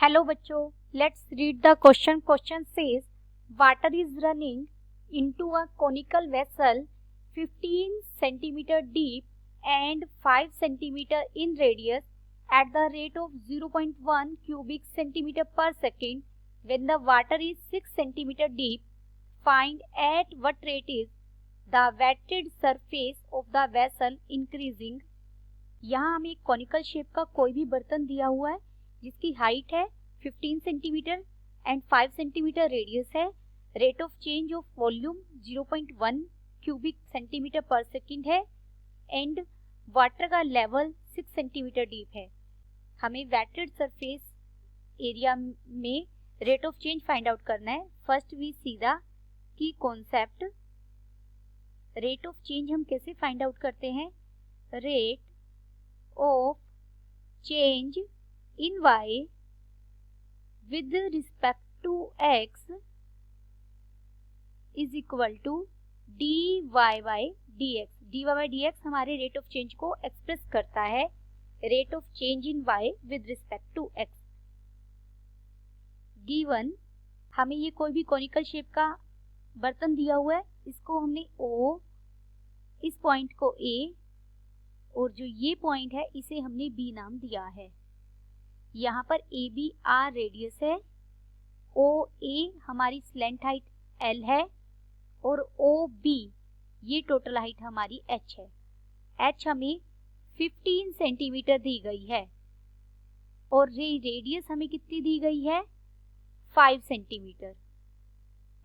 Hello बच्चों, let's read the question. Question says water is running into a conical vessel 15 centimeter deep and 5 centimeter in radius at the rate of 0.1 cubic centimeter per second. When the water is 6 centimeter deep, find at what rate is the wetted surface of the vessel increasing. यहाँ हमें एक conical shape का कोई भी बर्तन दिया हुआ है जिसकी हाइट है 15 सेंटीमीटर एंड 5 सेंटीमीटर रेडियस है. Rate of change of volume 0.1 cubic centimetre per second है एंड वाटर का लेवल 6 सेंटीमीटर डीप है. हमें वेटेड सरफेस एरिया में rate of change find out करना है. First we see the key concept. Rate of change हम कैसे find out करते हैं? Rate of change in y with respect to x is equal to dy by dx. dy by dx हमारे rate of change को express करता है. Rate of change in y with respect to x. Given हमें ये कोई भी conical shape का बर्तन दिया हुआ है. इसको हमने O, इस पॉइंट को A और जो ये पॉइंट है इसे हमने B नाम दिया है. यहाँ पर ए बी आर रेडियस है. ओ ए हमारी स्लेंट हाइट L है और ओ बी ये टोटल हाइट हमारी H है. H हमें 15 सेंटीमीटर दी गई है और रेडियस हमें कितनी दी गई है? 5 सेंटीमीटर.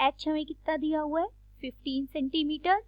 H हमें कितना दिया हुआ है? 15 सेंटीमीटर.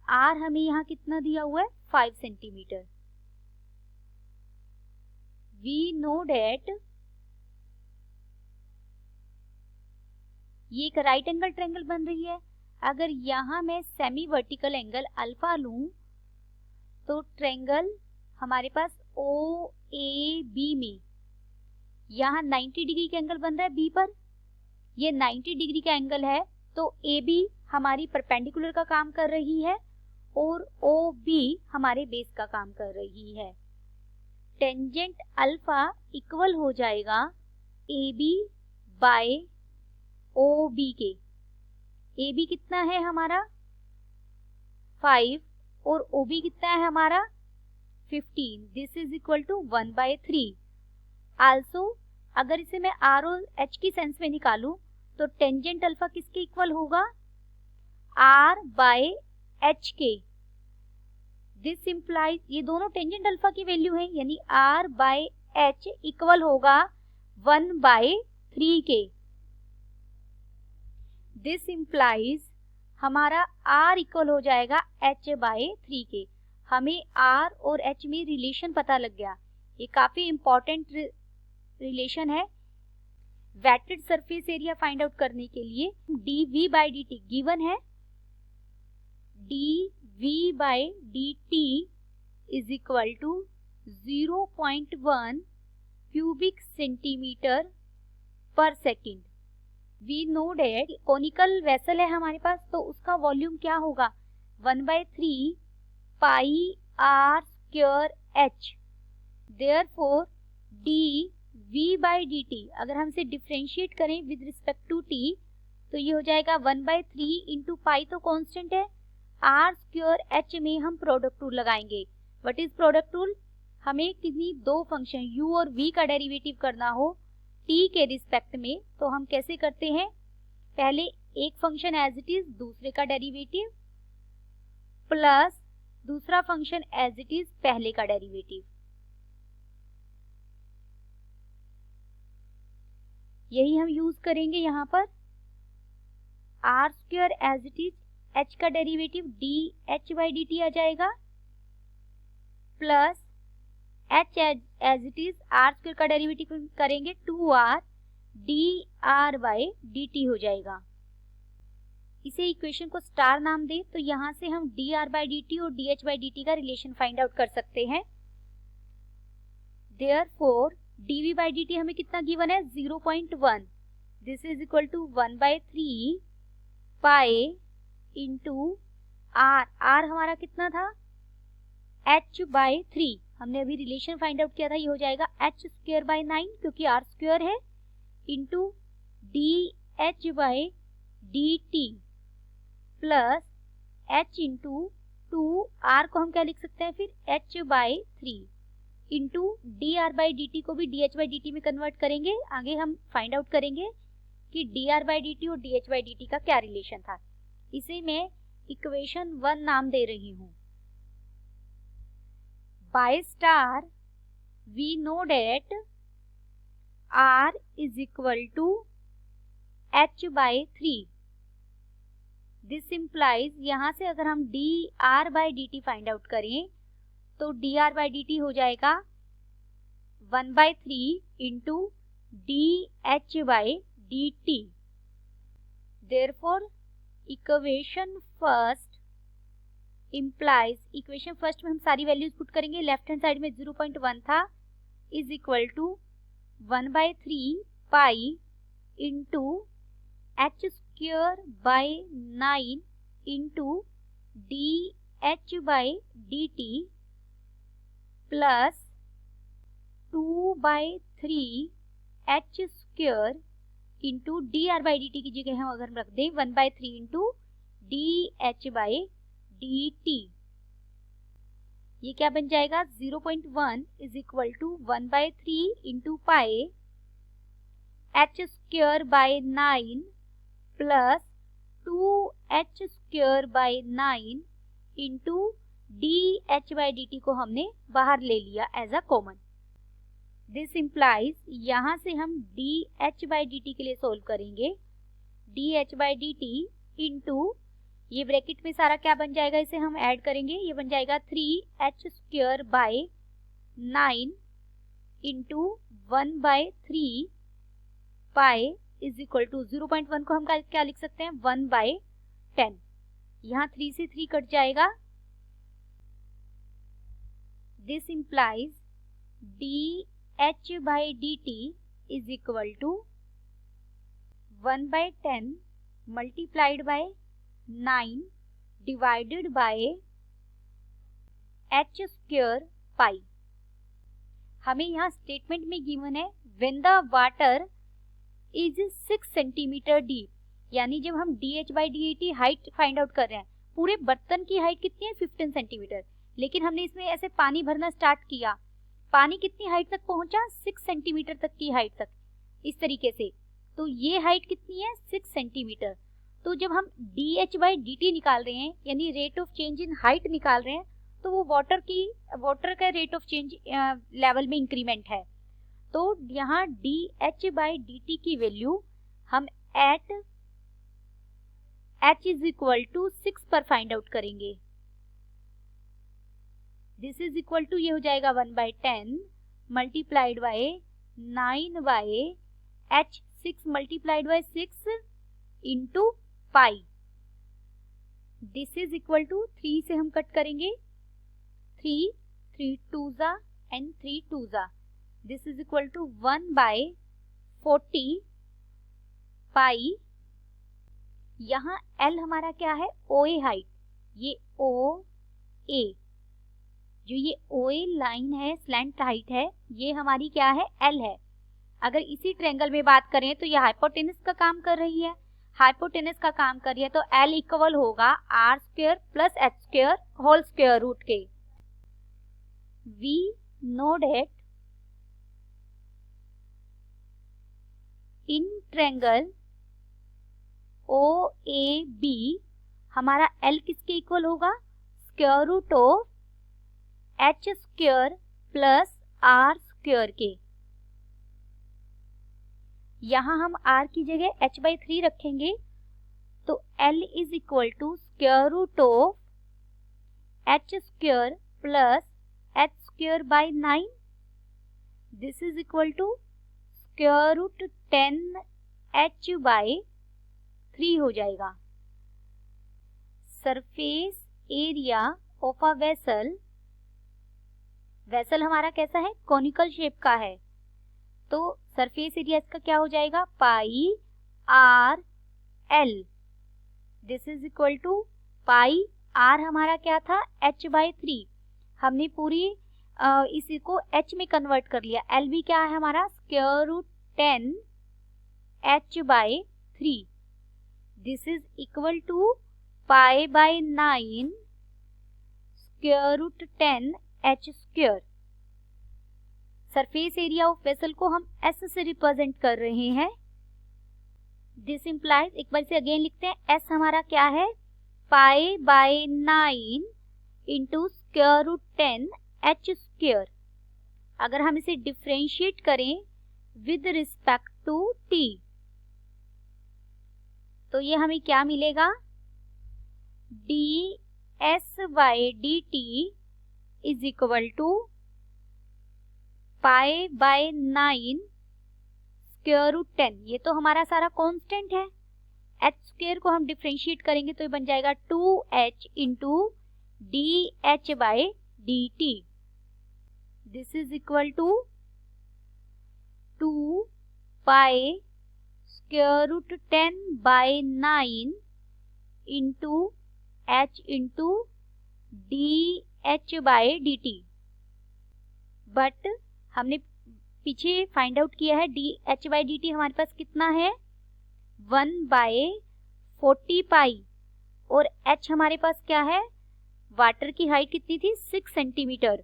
R हमें यहाँ कितना दिया हुआ है? 5 सेंटीमीटर. We know that ये एक राइट एंगल ट्रायंगल बन रही है. अगर यहाँ मैं सेमी वर्टिकल एंगल अल्फा लूं तो ट्रायंगल हमारे पास ओ ए बी में यहाँ 90 डिग्री का एंगल बन रहा है बी पर. ये 90 डिग्री का एंगल है तो ए बी हमारी परपेंडिकुलर का काम कर रही है और ओ बी हमारे बेस का काम कर रही है. टेंजेंट अल्फा इक्वल हो जाएगा A B by O B के. ए बी कितना है हमारा? 5 और ओ बी कितना है हमारा? 15. This is equal to 1/3. Also अगर इसे मैं आर और एच की सेंस में निकालूं तो टेंजेंट अल्फा किसके इक्वल होगा? आर बाय एच के. दिस इम्प्लाइज ये दोनों टेंजेंट अल्फा की वैल्यू है यानी r बाय एच इक्वल होगा 1/3 के. दिस इम्प्लाइज हमारा r इक्वल हो जाएगा h बाय 3 के. हमें r और h में रिलेशन पता लग गया. ये काफी इंपॉर्टेंट रिलेशन है. Wetted surface area find out करने के लिए dv बाय dt गिवन है. dv by dt is equal to 0.1 cubic centimeter per second. We know that conical vessel है हमारे पास तो उसका वॉल्यूम क्या होगा? 1/3 पाई r square h. Therefore dv by dt अगर हम इसे डिफरेंशिएट करें विद रिस्पेक्ट टू t तो ये हो जाएगा 1/3 इंटू पाई तो कांस्टेंट है. आर स्क्वायर एच में हम प्रोडक्ट रूल लगाएंगे. What is product rule? हमें किसी दो फंक्शन u और v का डेरिवेटिव करना हो t के रिस्पेक्ट में तो हम कैसे करते हैं? पहले एक फंक्शन एज इट इज दूसरे का डेरिवेटिव प्लस दूसरा फंक्शन एज इट इज पहले का डेरिवेटिव. यही हम यूज करेंगे यहाँ पर. R square as it is h का डेरिवेटिव dh बाई dt आ जाएगा plus h as it is r square का डेरिवेटिव करेंगे 2r dr बाई dt हो जाएगा. इसे इक्वेशन को स्टार नाम दे तो यहाँ से हम dr बाई dt और dh बाई dt का रिलेशन फाइंड आउट कर सकते हैं. देयरफॉर dv बाई dt हमें कितना गिवन है? 0.1. This is equal to 1/3 pi into r. R हमारा कितना था? h बाई 3 हमने अभी रिलेशन फाइंड आउट किया था, ये हो जाएगा h स्क्वायर बाय 9 क्योंकि r स्क्वायर है, into dh by dt plus h into 2, r को हम क्या लिख सकते हैं फिर h by 3 into dr by dt को भी dh बाई dt में कन्वर्ट करेंगे। आगे हम फाइंड आउट करेंगे कि dr बाई dt और dh बाई dt का क्या रिलेशन था। इसे मैं इक्वेशन 1 नाम दे रही हूं। By star we know that r is equal to h by 3। This implies, यहां से अगर हम dr by dt find out करें तो dr बाई dt हो जाएगा 1/3 into dh by dt। Therefore equation first implies, equation first में हम सारी वैल्यूज पुट करेंगे, लेफ्ट हैंड साइड में 0.1 था, is equal to 1/3 pi into h square by 9 into dh by dt plus 2/3 h square into dr by dt की जगह हम अगर रख दें 1/3 इंटू dh बाई dt, ये क्या बन जाएगा 0.1 is equal to 1/3 into pi h square by 9 plus 2h square by 9 into dh by dt को हमने बाहर ले लिया as a common. This implies, यहां से हम dh बाई dt के लिए सोल्व करेंगे, dh बाई dt इंटू ये ब्रैकेट में सारा क्या बन जाएगा, इसे हम ऐड करेंगे, ये बन जाएगा 3h square by 9 into 1/3 pi is equal to 0.1 को हम क्या लिख सकते हैं 1/10। यहाँ 3 से 3 कट जाएगा। This implies dh by dt is equal to 1/10 multiplied by 9 divided by h square pi. हमें यहाँ स्टेटमेंट में गिवन है when the water is 6 centimetre deep, यानी जब हम dh by dt height find out कर रहे हैं, पूरे बर्तन की हाइट कितनी है 15 सेंटीमीटर, लेकिन हमने इसमें ऐसे पानी भरना स्टार्ट किया, पानी कितनी हाइट तक पहुंचा 6 सेंटीमीटर तक की हाइट तक, इस तरीके से, तो ये हाइट कितनी है 6 सेंटीमीटर। तो जब हम dh बाई dt निकाल रहे हैं यानी rate of change in height निकाल रहे हैं, तो वो वाटर का रेट ऑफ चेंज लेवल में इंक्रीमेंट है। तो यहाँ dh बाई dt की वैल्यू हम at h is equal to 6 पर फाइंड आउट करेंगे। दिस इज इक्वल टू, ये हो जाएगा 1/10 multiplied by 9 by h, 6 multiplied by 6 into pi. This is equal to 3 से हम कट करेंगे, 3 2 जा एंड 3 2 जा, दिस इज इक्वल टू 1/40 पाई। यहाँ L हमारा क्या है OA हाइट, ये OA, जो ये OA लाइन है स्लैंट हाइट है, ये हमारी क्या है L है। अगर इसी ट्रायंगल में बात करें तो ये हाइपोटेनस का काम कर रही है, हाइपोटेनस का काम कर रही है, तो L इक्वल होगा r square plus h square whole square root के। We know that in triangle OAB हमारा L किसके इक्वल होगा square root of h square plus r square के। यहाँ हम r की जगह h/3 रखेंगे, तो L is equal to square root of h square plus h square by 9, this is equal to square root 10h/3 हो जाएगा। Surface area of a vessel, vessel हमारा कैसा है कॉनिकल शेप का है, तो सरफेस एरिया इसका क्या हो जाएगा pi r l, this is equal to pi r हमारा क्या था h/3, हमने पूरी इसी को h में कन्वर्ट कर लिया। LV क्या है हमारा, square root 10 h by 3। This is equal to pi by 9 square root 10 h square. Surface area of vessel को हम s से रिप्रेजेंट कर रहे हैं। दिस इंप्लाइज, एक बार से अगेन लिखते हैं, s हमारा क्या है, pi by 9 into square root 10 h square. अगर हम इसे डिफ्रेंशिएट करें विद रिस्पेक्ट टू t तो ये हमें क्या मिलेगा, ds by dt is equal to pi by 9 square root 10। ये तो हमारा सारा कांस्टेंट है। h स्क्वायर को हम डिफरेंशिएट करेंगे तो ये बन जाएगा 2h into dh by dt। This is equal to 2 pi square root 10 by 9 into h into dh by dt। But हमने पीछे फाइंड आउट किया है dh बाई dt हमारे पास कितना है, 1 बाय 40 पाई, और h हमारे पास क्या है, वाटर की हाइट कितनी थी, 6 सेंटीमीटर।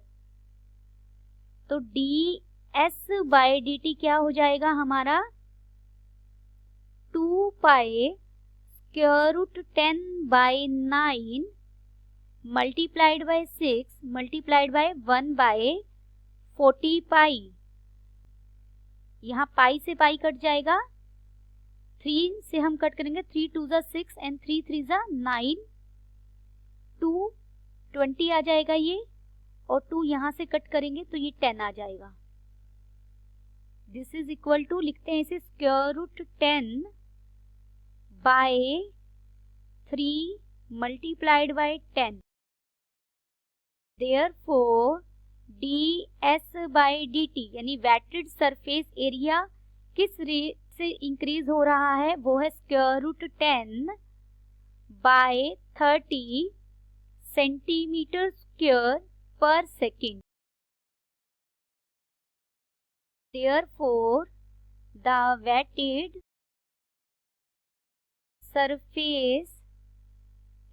तो ds बाय dt क्या हो जाएगा हमारा, 2 pi square root 10 by 9 multiplied by 6 multiplied by 1 by 40 pi. यहाँ पाई से पाई कट जाएगा, 3 से हम कट करेंगे, 3 2 जा 6 एंड 3 3 जा 9, 2 20 आ जाएगा ये, और 2 यहाँ से कट करेंगे तो ये 10 आ जाएगा। दिस इज इक्वल टू, लिखते हैं इसे, square root 10 by 3 multiplied by 10। Therefore ds by dt यानी वेटेड सरफेस एरिया किस रेट से इंक्रीज हो रहा है, वो है square root 10 by 30 centimetre square पर second. Therefore the wetted surface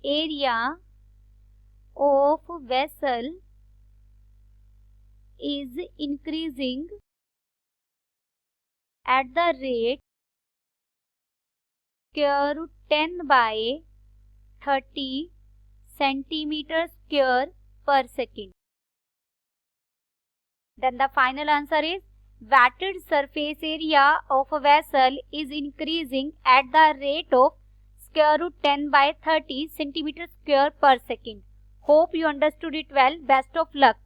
area of vessel is increasing at the rate square root 10 by 30 centimeter square per second. Then the final answer is wetted surface area of a vessel is increasing at the rate of square root 10 by 30 centimeter square per second. Hope you understood it well. Best of luck.